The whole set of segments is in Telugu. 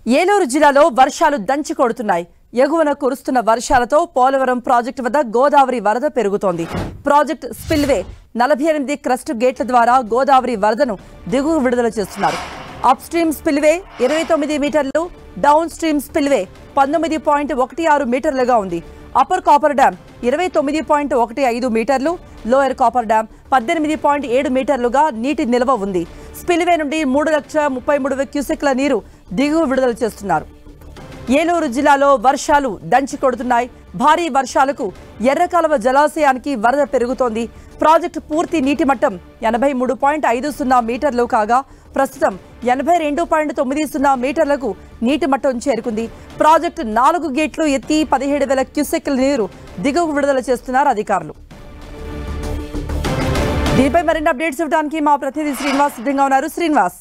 ఏలూరు జిల్లాలో వర్షాలు దంచి కొడుతున్నాయి. ఎగువన కురుస్తున్న వర్షాలతో పోలవరం ప్రాజెక్టు వద్ద గోదావరి వరద పెరుగుతోంది. ప్రాజెక్ట్ స్పిల్వే 48 క్రస్ట్ గేట్ల ద్వారా గోదావరి వరదను దిగువ విడుదల చేస్తున్నారు. అప్ స్ట్రీమ్ స్పిల్వే 29 మీటర్లు, డౌన్ స్ట్రీమ్ స్పిల్వే 19.16 మీటర్లుగా ఉంది. అప్పర్ కాపర్ డ్యాం 29.15 మీటర్లు, లోయర్ కాపర్ డ్యాం 18.7 మీటర్లుగా నీటి నిల్వ ఉంది. స్పిల్వే నుండి 3,33,000 క్యూసెక్ల నీరు దిగువ విడుదల చేస్తున్నారు. ఏలూరు జిల్లాలో వర్షాలు దంచి కొడుతున్నాయి. భారీ వర్షాలకు ఎర్రకాలువ జలాశయానికి వరద పెరుగుతోంది. ప్రాజెక్టు పూర్తి నీటి మట్టం 83.50 మీటర్లు కాగా ప్రస్తుతం 82.90 మీటర్లకు నీటి మట్టం చేరుకుంది. ప్రాజెక్టు 4 గేట్లు ఎత్తి 17,000 క్యూసెక్ల నీరు దిగువ విడుదల చేస్తున్నారు అధికారులు. దీనిపై మరిన్ని అప్డేట్స్ ఇవ్వడానికి మా ప్రతినిధి శ్రీనివాస్ సిద్ధంగా ఉన్నారు. శ్రీనివాస్,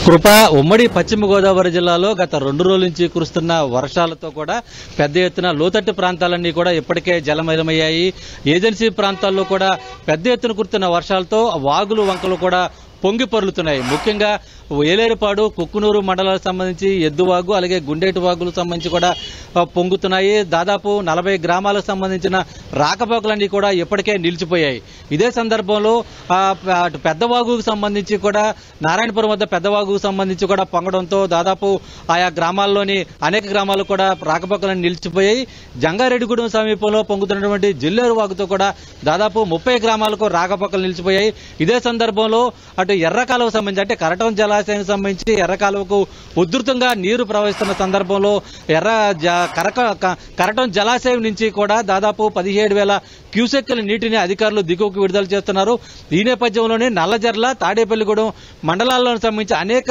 కృప, ఉమ్మడి పశ్చిమ గోదావరి జిల్లాలో గత 2 రోజుల నుంచి కురుస్తున్న వర్షాలతో కూడా పెద్ద ఎత్తున లోతట్టు ప్రాంతాలన్నీ కూడా ఇప్పటికే జలమయమయ్యాయి. ఏజెన్సీ ప్రాంతాల్లో కూడా పెద్ద ఎత్తున కురుస్తున్న వర్షాలతో వాగులు వంకలు కూడా పొంగి పొర్లుతున్నాయి. ముఖ్యంగా ఏలేరుపాడు, కుక్కునూరు మండలాలకు సంబంధించి ఎద్దువాగు అలాగే గుండేటి వాగులకు సంబంధించి కూడా పొంగుతున్నాయి. దాదాపు 40 గ్రామాలకు సంబంధించిన రాకపోకలన్నీ కూడా ఇప్పటికే నిలిచిపోయాయి. ఇదే సందర్భంలో పెద్దవాగుకు సంబంధించి కూడా నారాయణపురం వద్ద పెద్దవాగుకు సంబంధించి కూడా పొంగడంతో దాదాపు ఆయా గ్రామాల్లోని అనేక గ్రామాలు కూడా రాకపోకలన్నీ నిలిచిపోయాయి. జంగారెడ్డిగూడెం సమీపంలో పొంగుతున్నటువంటి జిల్లేరు వాగుతో కూడా దాదాపు 30 గ్రామాలకు రాకపోకలు నిలిచిపోయాయి. ఇదే సందర్భంలో అటు ఎర్రకాలువకు సంబంధించి అంటే కరటం జలాశయానికి సంబంధించి ఎర్రకాలువకు ఉధృతంగా నీరు ప్రవహిస్తున్న సందర్భంలో కరటం జలాశయం నుంచి కూడా దాదాపు 17,000 క్యూసెక్కుల నీటిని అధికారులు దిగువకు విడుదల చేస్తున్నారు. ఈ నేపథ్యంలోనే నల్లజర్ల, తాడేపల్లిగూడెం మండలాల్లో సంబంధించి అనేక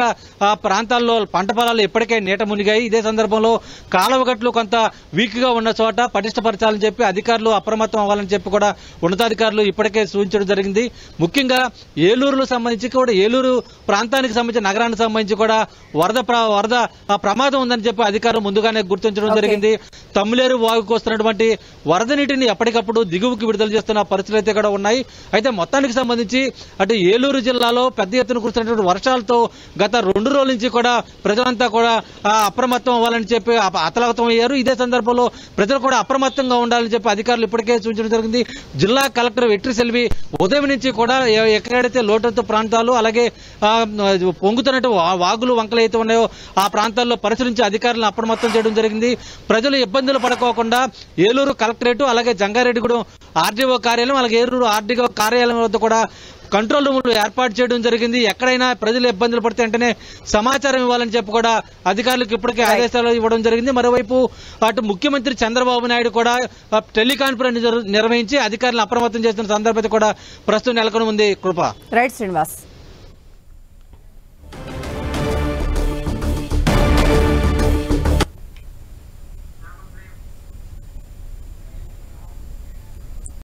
ప్రాంతాల్లో పంట పొలాలు ఇప్పటికే నీట మునిగాయి. ఇదే సందర్భంలో కాలువగట్లు కొంత వీక్ గా ఉన్న చోట పటిష్టపరచాలని చెప్పి అధికారులు అప్రమత్తం అవ్వాలని చెప్పి కూడా ఉన్నతాధికారులు ఇప్పటికే సూచించడం జరిగింది. ముఖ్యంగా ఏలూరులో సంబంధించి కూడా ఏలూరు ప్రాంతానికి సంబంధించి నగరానికి సంబంధించి కూడా వరద ప్రమాదం ఉందని చెప్పి అధికారులు ముందుగానే గుర్తించడం జరిగింది. తమ్ములేరు వాగుకు వస్తున్నటువంటి వరద నీటిని ఎప్పటికప్పుడు దిగువకి విడుదల చేస్తున్న పరిస్థితులు అయితే కూడా ఉన్నాయి. అయితే మొత్తానికి సంబంధించి అటు ఏలూరు జిల్లాలో పెద్ద ఎత్తున కురుస్తున్నటువంటి వర్షాలతో గత 2 రోజుల నుంచి కూడా ప్రజలంతా కూడా అప్రమత్తం అవ్వాలని చెప్పి అతలాకుతం అయ్యారు. ఇదే సందర్భంలో ప్రజలు కూడా అప్రమత్తంగా ఉండాలని చెప్పి అధికారులు ఇప్పటికే సూచించడం జరిగింది. జిల్లా కలెక్టర్ వెట్రి సెల్వి ఉదయం నుంచి కూడా ఎక్కడైతే లోతట్టు ప్రాంతాలు అలాగే పొంగుతున్నట్టు వాగులు వంకలు అయితే ఉన్నాయో ఆ ప్రాంతాల్లో పరిశీలించి అధికారులను అప్రమత్తం చేయడం జరిగింది. ప్రజలు ఇబ్బందులు పడుకోకుండా ఏలూరు కలెక్టరేట్ అలాగే జంగారెడ్డిగూడెం ఆర్డీఓ కార్యాలయం అలాగే ఏలూరు ఆర్డీఓ కార్యాలయం వద్ద కూడా కంట్రోల్ రూములు ఏర్పాటు చేయడం జరిగింది. ఎక్కడైనా ప్రజలు ఇబ్బందులు పడితే వెంటనే సమాచారం ఇవ్వాలని చెప్పి కూడా అధికారులకు ఇప్పటికే ఆదేశాలు ఇవ్వడం జరిగింది. మరోవైపు అటు ముఖ్యమంత్రి చంద్రబాబు నాయుడు కూడా టెలికాన్ఫరెన్స్ నిర్వహించి అధికారులను అప్రమత్తం చేస్తున్న సందర్భం కూడా ప్రస్తుతం నెలకొని ఉంది. కృప. రైట్ శ్రీనివాస్.